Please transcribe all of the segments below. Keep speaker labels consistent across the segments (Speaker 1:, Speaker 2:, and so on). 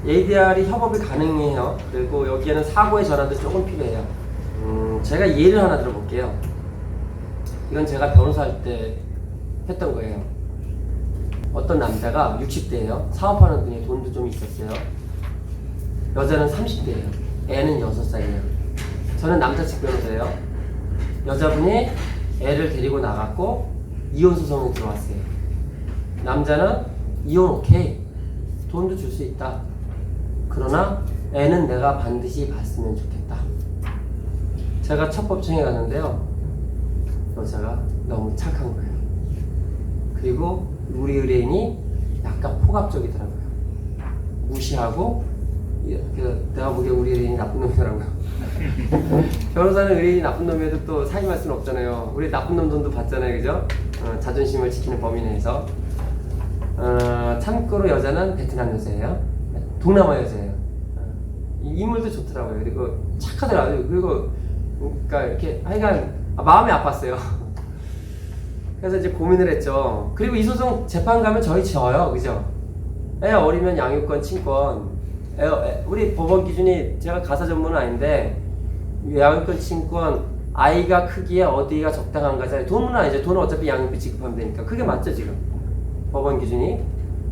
Speaker 1: ADR이 협업이 가능해요. 그리고 여기에는 사고의 전환도 조금 필요해요. 제가 예를 하나 들어볼게요. 이건 제가 변호사 할 때 했던 거예요. 어떤 남자가 60대예요. 사업하는 분이 돈도 좀 있었어요. 여자는 30대예요. 애는 6살이에요. 저는 남자 측 변호사예요. 여자분이 애를 데리고 나갔고 이혼 소송이 들어왔어요. 남자는 이혼 오케이. 돈도 줄 수 있다. 그러나 애는 내가 반드시 봤으면 좋겠다. 제가 첫 법정에 갔는데요. 여자가 너무 착한 거예요. 그리고 우리 의뢰인이 약간 포갑적이더라고요. 무시하고, 내가 보기에 우리 의뢰인이 나쁜 놈이더라고요. 변호사는 의뢰인이 나쁜 놈이어도 또 사임할 수는 없잖아요. 우리 나쁜 놈 돈도 받잖아요, 그죠? 자존심을 지키는 범위 내에서. 참고로 여자는 베트남 여자예요. 동남아 여자예요. 인물도 좋더라고요. 그리고 착하더라고요. 그리고 그러니까 이렇게 하여간 마음이 아팠어요. 그래서 이제 고민을 했죠. 그리고 이 소송 재판 가면 저희 져요, 그죠? 애 어리면 양육권, 친권. 우리 법원 기준이 제가 가사 전문은 아닌데 양육권, 친권, 아이가 크기에 어디가 적당한가잖아요. 돈은 아니죠. 돈은 어차피 양육비 지급하면 되니까. 그게 맞죠, 지금? 법원 기준이.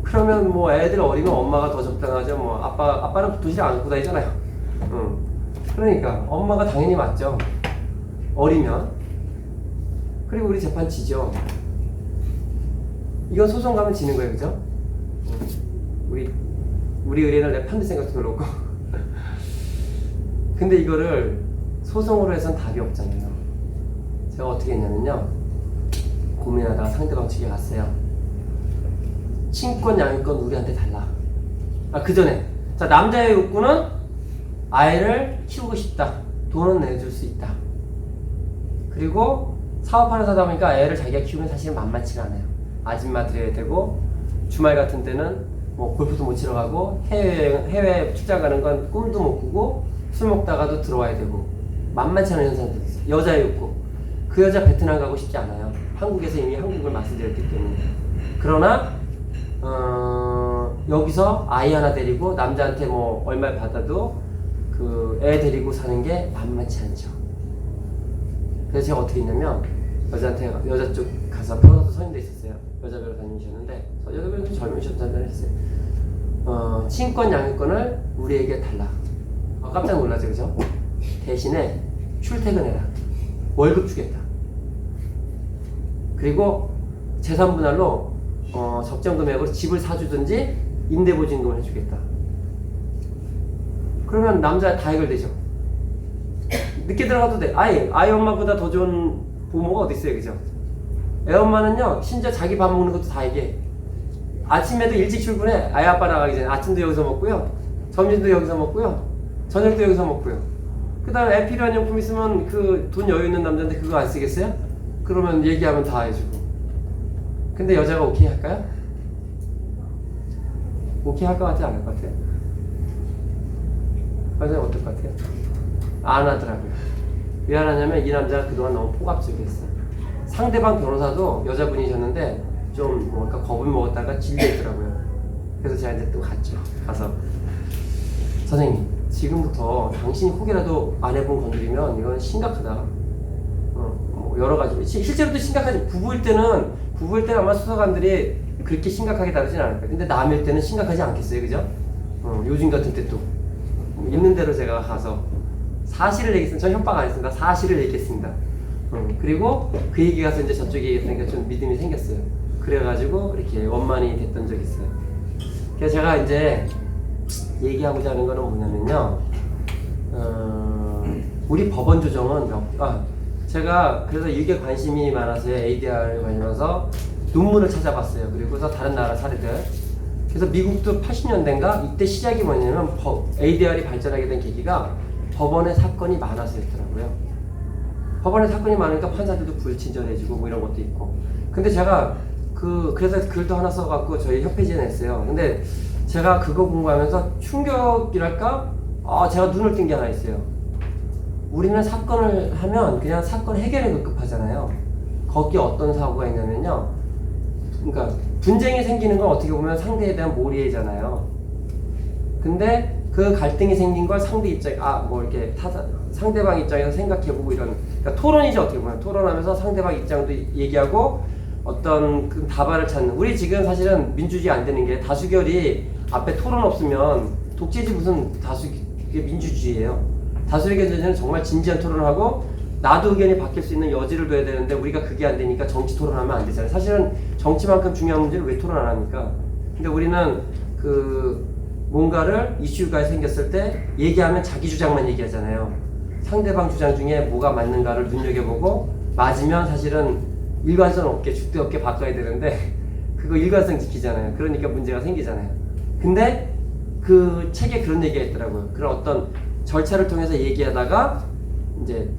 Speaker 1: 그러면 뭐 애들 어리면 엄마가 더 적당하죠. 뭐 아빠는 도시락 안 갖고 다니잖아요. 그러니까 엄마가 당연히 맞죠. 어리면. 그리고 우리 재판 지죠. 이건 소송 가면 지는 거예요, 그죠? 우리 의뢰인을 내 판들 생각도 별로 없고. 근데 이거를 소송으로 해선 답이 없잖아요. 제가 어떻게 했냐면요. 고민하다가 상대방 측에 갔어요. 친권, 양육권 우리한테 달라. 그 전에. 자, 남자의 욕구는 아이를 키우고 싶다. 돈은 내줄 수 있다. 그리고 사업하는 사다 보니까 애를 자기가 키우면 사실은 만만치가 않아요. 아줌마 드려야 되고, 주말 같은 때는 뭐 골프도 못 치러 가고, 해외 출장 가는 건 꿈도 못 꾸고, 술 먹다가도 들어와야 되고, 만만치 않은 현상들이 있어요. 여자의 욕구. 그 여자 베트남 가고 싶지 않아요. 한국에서 이미 한국을 말씀드렸기 때문에. 그러나, 여기서 아이 하나 데리고 남자한테 뭐 얼마 받아도 그 애 데리고 사는 게 만만치 않죠. 그래서 제가 어떻게 했냐면 여자 쪽 가서 변호사 선임돼 있었어요. 여자 변호사님이셨는데 여자 변호사님 젊으셨다는 했어요. 친권 양육권을 우리에게 달라. 깜짝 놀라죠, 그죠? 대신에 출퇴근해라. 월급 주겠다. 그리고 재산 분할로 적정 금액으로 집을 사주든지 임대보증금을 해주겠다. 그러면 남자 다 해결되죠. 늦게 들어가도 돼. 아이 엄마보다 더 좋은 부모가 어디 있어요, 그죠? 애 엄마는요, 심지어 자기 밥 먹는 것도 다 얘기해. 아침에도 일찍 출근해. 아이 아빠 나가기 전에 아침도 여기서 먹고요, 점심도 여기서 먹고요, 저녁도 여기서 먹고요. 그 다음에 애 필요한 용품 있으면 그 돈 여유 있는 남자인데 그거 안 쓰겠어요? 그러면 얘기하면 다 해주고. 근데 여자가 오케이 할까요? 오케이 할 것 같아요? 안 할 것 같아요? 여자는 어떨 것 같아요? 안 하더라고요. 왜 안 하냐면 이 남자가 그동안 너무 포갑적이었어요. 상대방 변호사도 여자분이셨는데 좀 뭔가 겁을 먹었다가 질려있더라고요. 그래서 제가 이제 또 갔죠. 가서 선생님, 지금부터 당신이 혹이라도 아내분 건드리면 이건 심각하다. 뭐 여러 가지. 실제로도 심각하지. 부부일 때는 아마 수사관들이 그렇게 심각하게 다루진 않을 거예요. 근데 남일 때는 심각하지 않겠어요, 그죠? 요즘 같은 때 또 있는 대로 제가 가서 사실을 얘기했습니다. 저 협박 안 했습니다. 사실을 얘기했습니다. 그리고 그 얘기 가서 이제 저쪽에 얘기했으니까 좀 믿음이 생겼어요. 그래가지고 이렇게 원만히 됐던 적이 있어요. 그래서 제가 이제 얘기하고자 하는 거는 뭐냐면요. 우리 법원 조정은 제가 그래서 이게 관심이 많아서요. ADR에 관심해서 논문을 찾아봤어요. 그리고서 다른 나라 사례들. 그래서 미국도 80년대인가 이때 시작이 뭐냐면 ADR이 발전하게 된 계기가 법원에 사건이 많아서였더라고요. 법원에 사건이 많으니까 판사들도 불친절해지고 뭐 이런 것도 있고. 근데 제가 그래서 글도 하나 써갖고 저희 협회지에 냈어요. 근데 제가 그거 공부하면서 충격이랄까? 제가 눈을 뜬 게 하나 있어요. 우리는 사건을 하면 그냥 사건 해결에 급급하잖아요. 거기에 어떤 사고가 있냐면요. 그러니까 분쟁이 생기는 건 어떻게 보면 상대에 대한 몰이해잖아요. 근데 그 갈등이 생긴 걸 상대 입장, 뭐 이렇게 상대방 입장에서 생각해보고 이런, 그러니까 토론이죠, 어떻게 보면. 토론하면서 상대방 입장도 얘기하고 어떤 그 답안을 찾는. 우리 지금 사실은 민주주의 안 되는 게 다수결이 앞에 토론 없으면 독재지 무슨 이게 민주주의예요. 다수의견제는 정말 진지한 토론을 하고 나도 의견이 바뀔 수 있는 여지를 둬야 되는데 우리가 그게 안 되니까 정치 토론하면 안 되잖아요. 사실은 정치만큼 중요한 문제를 왜 토론 안 합니까? 근데 우리는 뭔가를 이슈가 생겼을 때 얘기하면 자기 주장만 얘기하잖아요. 상대방 주장 중에 뭐가 맞는가를 눈여겨보고 맞으면 사실은 일관성 없게 줏대 없게 바꿔야 되는데 그거 일관성 지키잖아요. 그러니까 문제가 생기잖아요. 근데 그 책에 그런 얘기가 있더라고요. 그런 어떤 절차를 통해서 얘기하다가 이제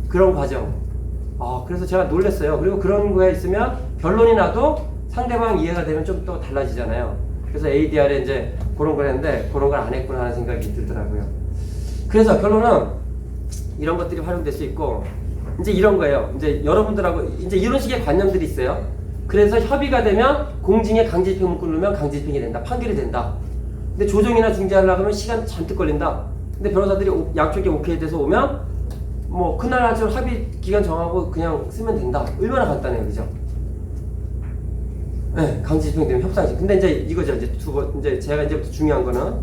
Speaker 1: 그런 과정. 그래서 제가 놀랐어요. 그리고 그런 거에 있으면 결론이 나도 상대방 이해가 되면 좀 또 달라지잖아요. 그래서 ADR에 이제 그런 걸 했는데 그런 걸 안 했구나 하는 생각이 들더라고요. 그래서 결론은 이런 것들이 활용될 수 있고 이제 이런 거예요. 이제 여러분들하고 이제 이런 식의 관념들이 있어요. 그래서 협의가 되면 공징에 강제집행 문구를 넣으면 강제집행이 된다. 판결이 된다. 근데 조정이나 중재하려고 하면 시간 잔뜩 걸린다. 근데 변호사들이 양쪽에 오케이 돼서 오면 뭐 그날 아주 합의 기간 정하고 그냥 쓰면 된다. 얼마나 간단해요, 그죠? 네, 강제 집행되면 협상시장. 근데 이제 이거죠. 이제 이제 제가 이제부터 중요한 거는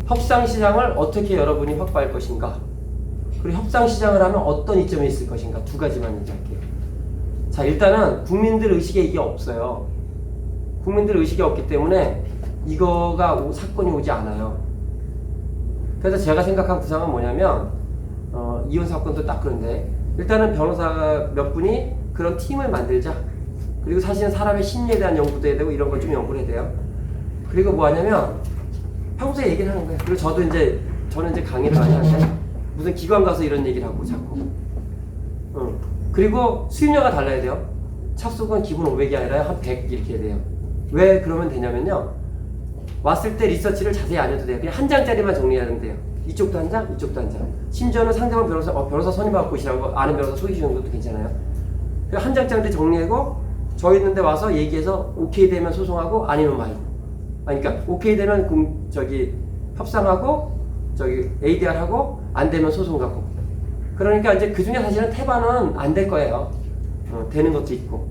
Speaker 1: 협상시장을 어떻게 여러분이 확보할 것인가. 그리고 협상시장을 하면 어떤 이점이 있을 것인가. 두 가지만 얘기할게요. 자, 일단은 국민들 의식에 이게 없어요. 국민들 의식이 없기 때문에 이거가 사건이 오지 않아요. 그래서 제가 생각한 구상은 뭐냐면 이혼 사건도 딱 그런데 일단은 변호사가 몇 분이 그런 팀을 만들자. 그리고 사실은 사람의 심리에 대한 연구도 해야 되고 이런 걸 좀 연구를 해야 돼요. 그리고 뭐 하냐면 평소에 얘기를 하는 거예요. 그리고 저는 이제 강의를 많이 하는데 무슨 기관 가서 이런 얘기를 하고 자꾸. 그리고 수임료가 달라야 돼요. 착수금 기본 500이 아니라 한 100 이렇게 해야 돼요. 왜 그러면 되냐면요. 왔을 때 리서치를 자세히 안 해도 돼요. 그냥 한 장짜리만 정리하면 돼요. 이쪽도 한 장, 이쪽도 한 장. 심지어는 상대방 변호사 선임받고 오시라고 아는 변호사 소개시키는 것도 괜찮아요. 한 장짜리 정리하고 저 있는데 와서 얘기해서 오케이 되면 소송하고 아니면 말고. 그러니까 오케이 되면 협상하고 ADR 하고 안 되면 소송 가고. 그러니까 이제 그 중에 사실은 태반은 안 될 거예요. 되는 것도 있고.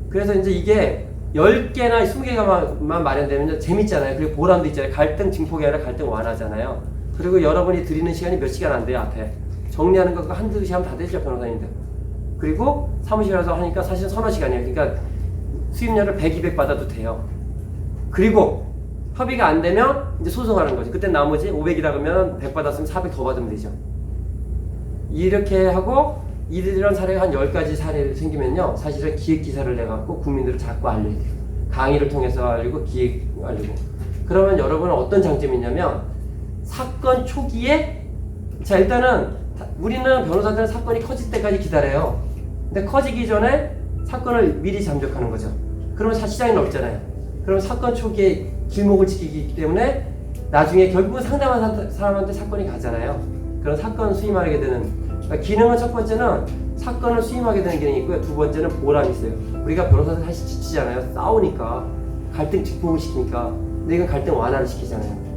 Speaker 1: 그래서 이제 이게 10개나 20개가만 마련되면 재밌잖아요. 그리고 보람도 있잖아요. 갈등 증폭이 아니라 갈등 완화잖아요. 그리고 여러분이 드리는 시간이 몇 시간 안 돼요, 앞에. 정리하는 거가 한두 시간 다 되죠, 변호사님들. 그리고 사무실에서 하니까 사실 서너 시간이에요. 그러니까 수임료를 100, 200 받아도 돼요. 그리고 협의가 안 되면 이제 소송하는 거지. 그때 나머지 500이라 그러면 100 받았으면 400 더 받으면 되죠. 이렇게 하고 이런 사례가 한 10가지 사례 생기면요. 사실은 기획기사를 내갖고 국민들을 자꾸 알려야 돼요. 강의를 통해서 알리고 기획 알리고. 그러면 여러분은 어떤 장점이 있냐면 사건 초기에 자 일단은 우리는 변호사들은 사건이 커질 때까지 기다려요. 근데 커지기 전에 사건을 미리 잠적하는 거죠. 그러면 시장이 넓잖아요. 그럼 사건 초기에 길목을 지키기 때문에 나중에 결국은 상담한 사람한테 사건이 가잖아요. 그런 사건 수임하게 되는 그러니까 기능은 첫 번째는 사건을 수임하게 되는 기능이 있고요. 두 번째는 보람이 있어요. 우리가 변호사들 사실 지치잖아요. 싸우니까 갈등 증폭을 시키니까 근데 이건 갈등 완화를 시키잖아요.